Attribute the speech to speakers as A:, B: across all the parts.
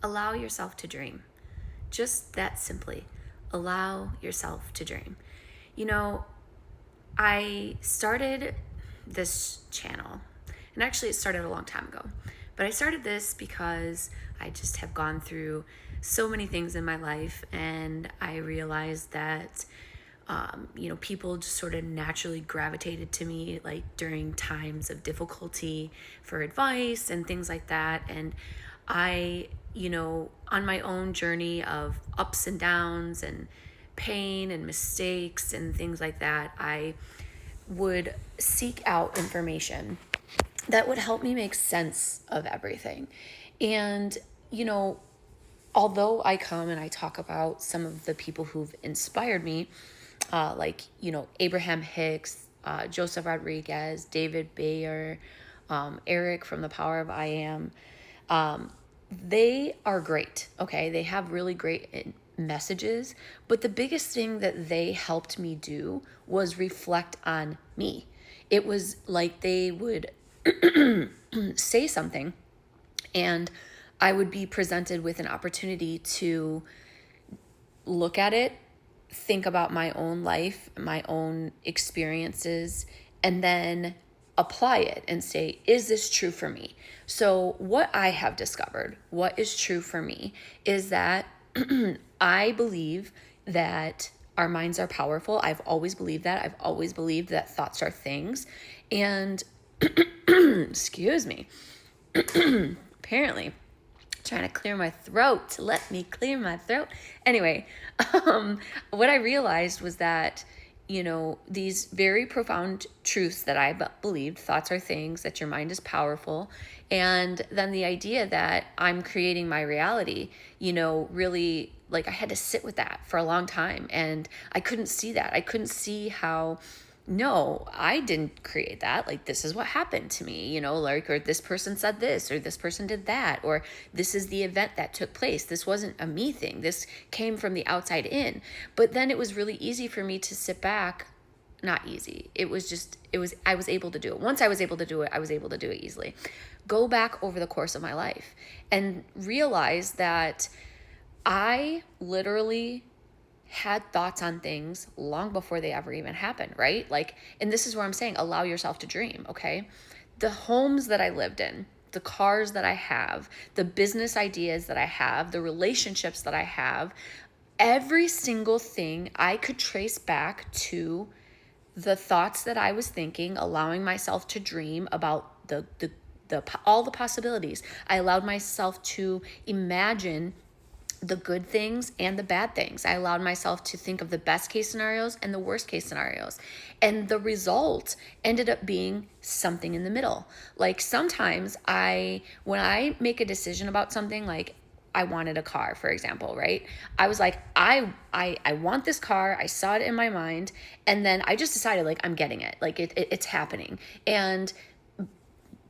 A: allow yourself to dream. Just that simply. Allow yourself to dream. You know, I started this channel, and actually it started a long time ago, but I started this because I just have gone through so many things in my life, and I realized that people just sort of naturally gravitated to me like during times of difficulty for advice and things like that. And I, on my own journey of ups and downs and pain and mistakes and things like that, I would seek out information that would help me make sense of everything. And, although I come and I talk about some of the people who've inspired me, Abraham Hicks, Joseph Rodriguez, David Bayer, Eric from The Power of I Am, they are great, okay? They have really great messages, but the biggest thing that they helped me do was reflect on me. It was like they would say something, and I would be presented with an opportunity to look at it, think about my own life, my own experiences, and then apply it and say, is this true for me? So what I have discovered, what is true for me, is that I believe that our minds are powerful. I've always believed that. I've always believed that thoughts are things. And excuse me, apparently trying to clear my throat. Let me clear my throat. Anyway, what I realized was that, these very profound truths that I believed, thoughts are things, that your mind is powerful. And then the idea that I'm creating my reality, really, like, I had to sit with that for a long time. And I couldn't see that. I couldn't see how, no, I didn't create that. Like, this is what happened to me, or this person said this, or this person did that, or this is the event that took place. This wasn't a me thing. This came from the outside in. But then it was really easy for me to sit back. Not easy. I was able to do it. Once I was able to do it, I was able to do it easily. Go back over the course of my life and realize that I literally had thoughts on things long before they ever even happened, right? Like, and this is where I'm saying, allow yourself to dream, okay? The homes that I lived in, the cars that I have, the business ideas that I have, the relationships that I have, every single thing I could trace back to the thoughts that I was thinking, allowing myself to dream about all the possibilities. I allowed myself to imagine the good things and the bad things. I allowed myself to think of the best case scenarios and the worst case scenarios. And the result ended up being something in the middle. Like, sometimes when I make a decision about something, like I wanted a car, for example, right? I was like, I want this car. I saw it in my mind. And then I just decided, like, I'm getting it. Like, it's happening.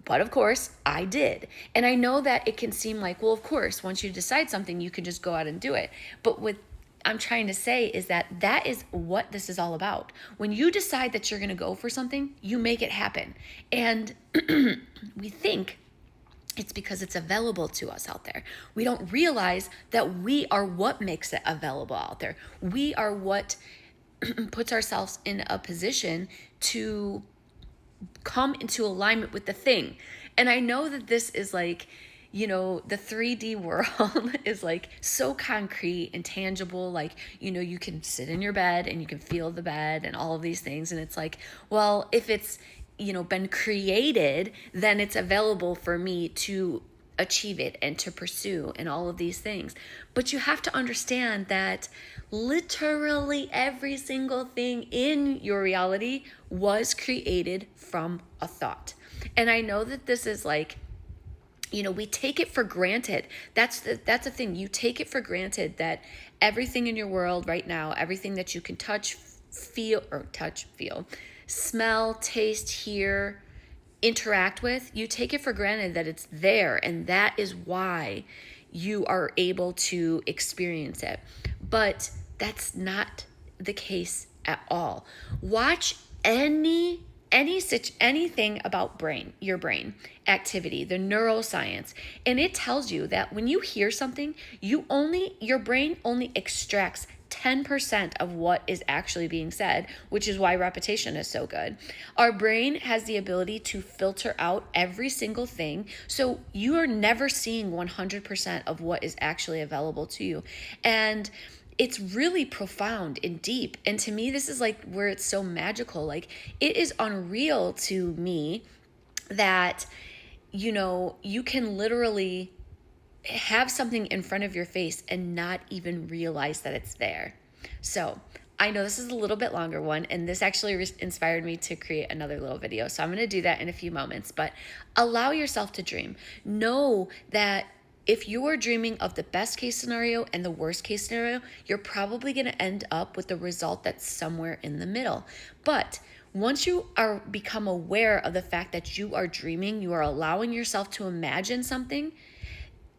A: But of course, I did. And I know that it can seem like, well, of course, once you decide something, you can just go out and do it. But what I'm trying to say is that is what this is all about. When you decide that you're going to go for something, you make it happen. And we think it's because it's available to us out there. We don't realize that we are what makes it available out there. We are what puts ourselves in a position to come into alignment with the thing. And I know that this is like, the 3D world is like so concrete and tangible. Like, you can sit in your bed and you can feel the bed and all of these things. And it's like, well, if it's, been created, then it's available for me to achieve it and to pursue and all of these things. But you have to understand that literally every single thing in your reality was created from a thought. And I know that this is like, we take it for granted. That's the thing. You take it for granted that everything in your world right now, everything that you can touch, feel, smell, taste, hear, interact with, you take it for granted that it's there, and that is why you are able to experience it. But that's not the case at all. Watch any anything about your brain activity, the neuroscience, and it tells you that when you hear something, your brain only extracts 10% of what is actually being said, which is why repetition is so good. Our brain has the ability to filter out every single thing, so you are never seeing 100% of what is actually available to you. And it's really profound and deep. And to me, this is like where it's so magical. Like, it is unreal to me that, you can literally have something in front of your face and not even realize that it's there. So I know this is a little bit longer one, and this actually inspired me to create another little video. So I'm going to do that in a few moments, but allow yourself to dream. Know that if you are dreaming of the best case scenario and the worst case scenario, you're probably going to end up with the result that's somewhere in the middle. But once you are become aware of the fact that you are dreaming, you are allowing yourself to imagine something.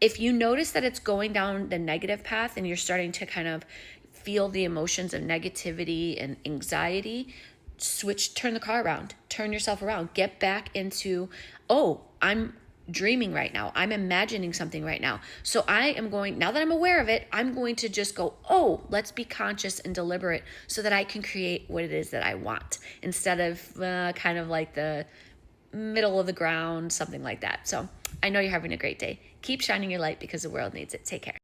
A: If you notice that it's going down the negative path and you're starting to kind of feel the emotions of negativity and anxiety, turn the car around, turn yourself around, get back into, oh, I'm dreaming right now. I'm imagining something right now. So now that I'm aware of it, I'm going to just go, oh, let's be conscious and deliberate so that I can create what it is that I want, instead of kind of like the middle of the ground, something like that. So I know you're having a great day. Keep shining your light because the world needs it. Take care.